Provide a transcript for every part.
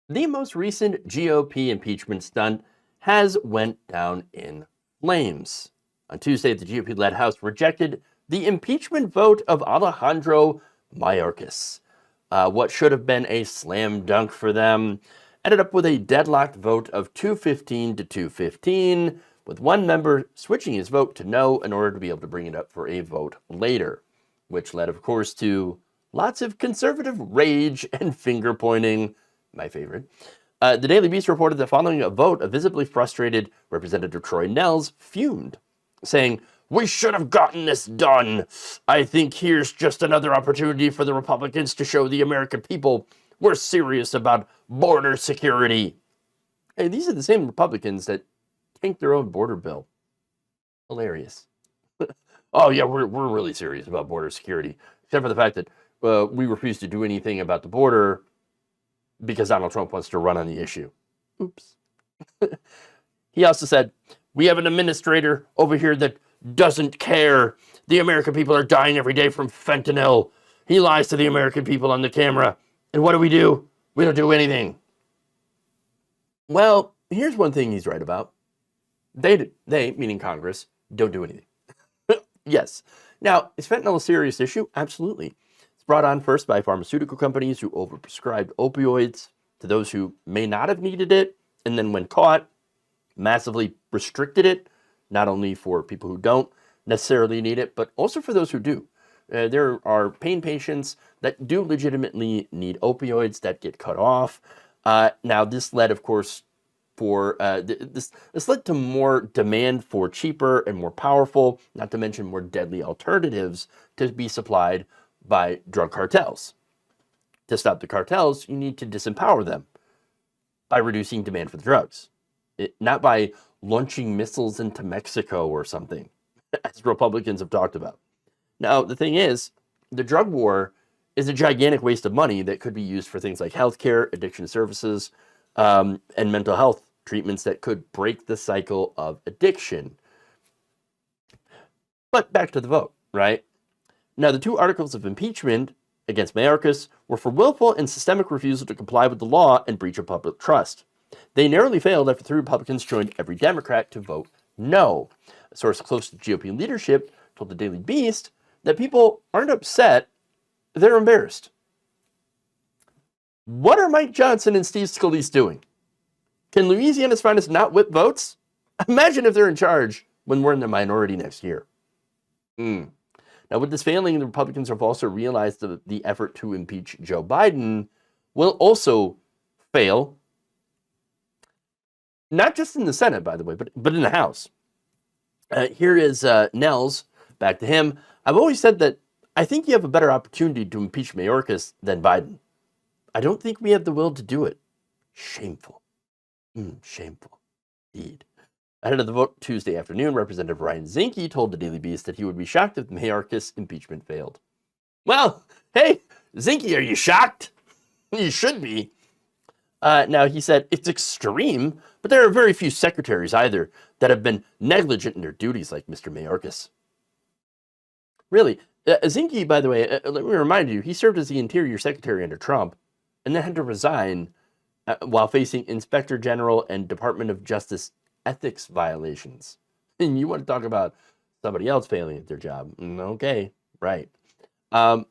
The most recent GOP impeachment stunt has went down in flames. On Tuesday, the GOP-led House rejected the impeachment vote of Alejandro Mayorkas. What should have been a slam dunk for them ended up with a deadlocked vote of 215 to 215, with one member switching his vote to no in order to be able to bring it up for a vote later, which led, of course, to lots of conservative rage and finger pointing, my favorite. The Daily Beast reported that following a vote, a visibly frustrated Representative Troy Nehls fumed, saying, "We should have gotten this done. I think here's just another opportunity for the Republicans to show the American people we're serious about border security." Hey, these are the same Republicans that tanked their own border bill. Hilarious. Oh yeah, we're really serious about border security, except for the fact that we refuse to do anything about the border because Donald Trump wants to run on the issue. Oops. He also said, "We have an administrator over here that doesn't care. The American people are dying every day from fentanyl. He lies to the American people on the camera. And what do? We don't do anything." Well, here's one thing he's right about. They meaning Congress, don't do anything. Yes. Now, is fentanyl a serious issue? Absolutely. It's brought on first by pharmaceutical companies who overprescribed opioids to those who may not have needed it, and then when caught, massively restricted it, not only for people who don't necessarily need it, but also for those who do. There are pain patients that do legitimately need opioids that get cut off. Now, this led, of course, this led to more demand for cheaper and more powerful, not to mention more deadly alternatives to be supplied by drug cartels. To stop the cartels, you need to disempower them by reducing demand for the drugs, not by launching missiles into Mexico or something, as Republicans have talked about. Now, the thing is, the drug war is a gigantic waste of money that could be used for things like healthcare, addiction services, and mental health treatments that could break the cycle of addiction. But back to the vote, right? Now, the two articles of impeachment against Mayorkas were for willful and systemic refusal to comply with the law and breach of public trust. They narrowly failed after 3 Republicans joined every Democrat to vote no. A source close to GOP leadership told the Daily Beast that people aren't upset, they're embarrassed. What are Mike Johnson and Steve Scalise doing? Can Louisiana's finest not whip votes? Imagine if they're in charge when we're in the minority next year. Now, with this failing, the Republicans have also realized that the effort to impeach Joe Biden will also fail, not just in the Senate, by the way, but in the House. Here is Nehls, back to him. "I've always said that I think you have a better opportunity to impeach Mayorkas than Biden. I don't think we have the will to do it. Shameful. Shameful. Indeed." Ahead of the vote Tuesday afternoon, Representative Ryan Zinke told the Daily Beast that he would be shocked if Mayorkas' impeachment failed. Well, hey, Zinke, are you shocked? You should be. Now, he said, "It's extreme, but there are very few secretaries either that have been negligent in their duties like Mr. Mayorkas." Really, Zinke, by the way, let me remind you, he served as the Interior Secretary under Trump and then had to resign while facing Inspector General and Department of Justice ethics violations. And you want to talk about somebody else failing at their job? Okay, right. But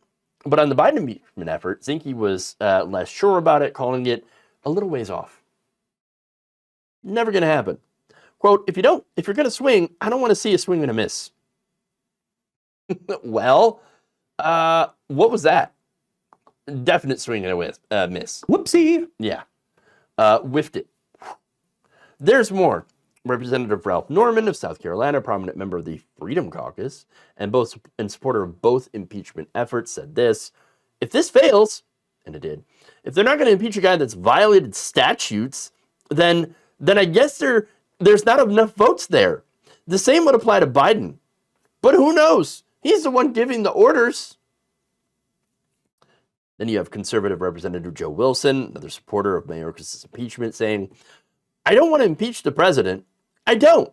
on the Biden impeachment effort, Zinke was less sure about it, calling it a little ways off. Never going to happen. Quote, if you're going to swing, I don't want to see a swing and a miss." Well, what was that? Definite swing and a miss. Whoopsie. Yeah. Whiffed it. There's more. Representative Ralph Norman of South Carolina, prominent member of the Freedom Caucus, and supporter of both impeachment efforts, said this: "If this fails," and it did, "if they're not going to impeach a guy that's violated statutes, then I guess there's not enough votes there. The same would apply to Biden. But who knows? He's the one giving the orders." Then you have conservative Representative Joe Wilson, another supporter of Mayorkas' impeachment, saying, "I don't want to impeach the president. I don't.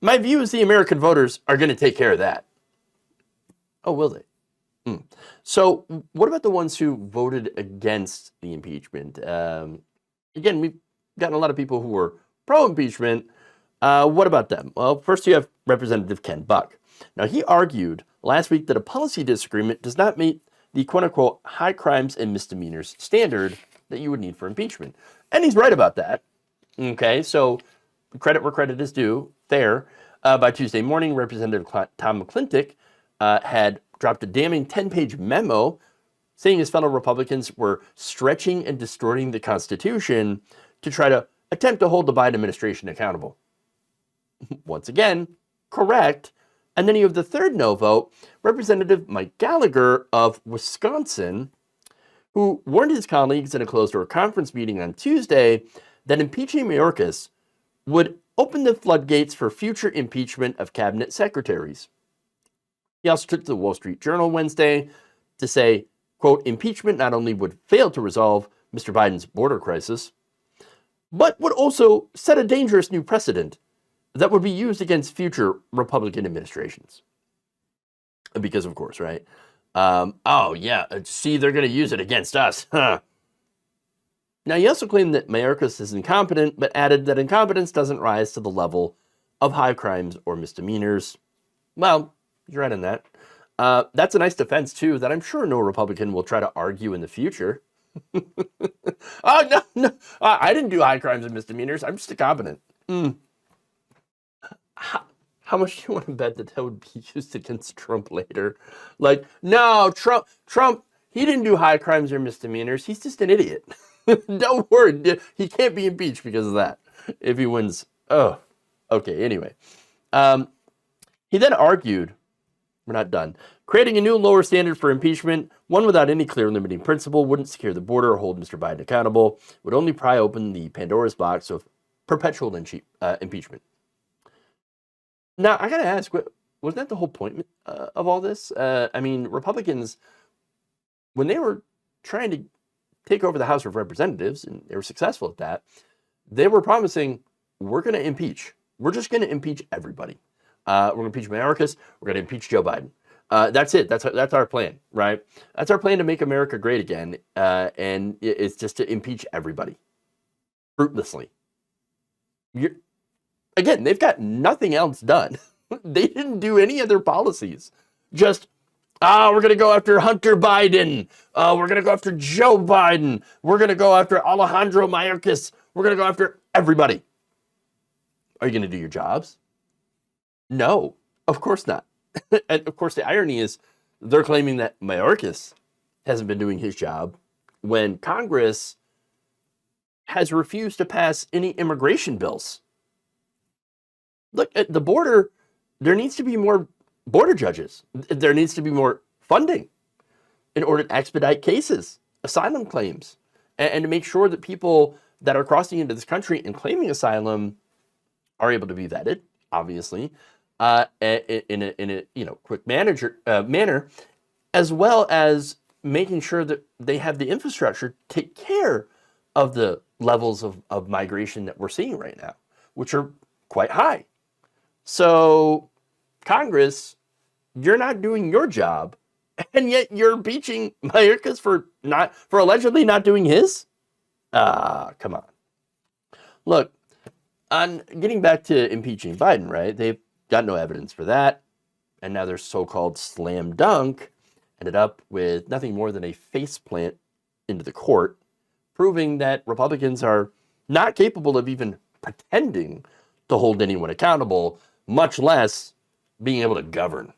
My view is the American voters are going to take care of that." Oh, will they? So what about the ones who voted against the impeachment? Again, we've gotten a lot of people who were pro-impeachment. What about them? Well, first you have Representative Ken Buck. Now, he argued last week that a policy disagreement does not meet the quote-unquote high crimes and misdemeanors standard that you would need for impeachment. And he's right about that. Okay, so credit where credit is due, fair. By Tuesday morning, Representative Tom McClintock had dropped a damning 10-page memo saying his fellow Republicans were stretching and distorting the Constitution to try to attempt to hold the Biden administration accountable. Once again, correct. And then you have the third no vote, Representative Mike Gallagher of Wisconsin, who warned his colleagues in a closed-door conference meeting on Tuesday that impeaching Mayorkas would open the floodgates for future impeachment of cabinet secretaries. He also took to the Wall Street Journal Wednesday to say, quote, impeachment not only would fail to resolve Mr. Biden's border crisis, but would also set a dangerous new precedent that would be used against future Republican administrations. Because, of course, right? Oh, yeah, see, they're going to use it against us, huh? Now, he also claimed that Mayorkas is incompetent, but added that incompetence doesn't rise to the level of high crimes or misdemeanors. Well, you're right on that. That's a nice defense, too, that I'm sure no Republican will try to argue in the future. Oh, no, I didn't do high crimes and misdemeanors. I'm just incompetent. How much do you want to bet that would be used against Trump later? Like, no, Trump, he didn't do high crimes or misdemeanors. He's just an idiot. Don't worry. He can't be impeached because of that if he wins. Oh, okay. Anyway, he then argued, we're not done, creating a new lower standard for impeachment, one without any clear limiting principle, wouldn't secure the border or hold Mr. Biden accountable, would only pry open the Pandora's box of perpetual impeachment. Now, I got to ask, wasn't that the whole point of all this? I mean, Republicans, when they were trying to take over the House of Representatives, and they were successful at that, they were promising, we're going to impeach. We're just going to impeach everybody. We're going to impeach Mayorkas. We're going to impeach Joe Biden. That's it. That's our plan, right? That's our plan to make America great again. And it's just to impeach everybody fruitlessly. Again, they've got nothing else done. They didn't do any other policies. Just, we're going to go after Hunter Biden. We're going to go after Joe Biden. We're going to go after Alejandro Mayorkas. We're going to go after everybody. Are you going to do your jobs? No, of course not. And of course, the irony is they're claiming that Mayorkas hasn't been doing his job when Congress has refused to pass any immigration bills. Look, at the border, there needs to be more border judges. There needs to be more funding in order to expedite cases, asylum claims, and to make sure that people that are crossing into this country and claiming asylum are able to be vetted, obviously, in a quick manner, as well as making sure that they have the infrastructure to take care of the levels of migration that we're seeing right now, which are quite high. So, Congress, you're not doing your job, and yet you're impeaching Mayorkas for allegedly not doing his? Come on. Look, on getting back to impeaching Biden, right? They've got no evidence for that, and now their so-called slam dunk ended up with nothing more than a faceplant into the court, proving that Republicans are not capable of even pretending to hold anyone accountable, much less being able to govern.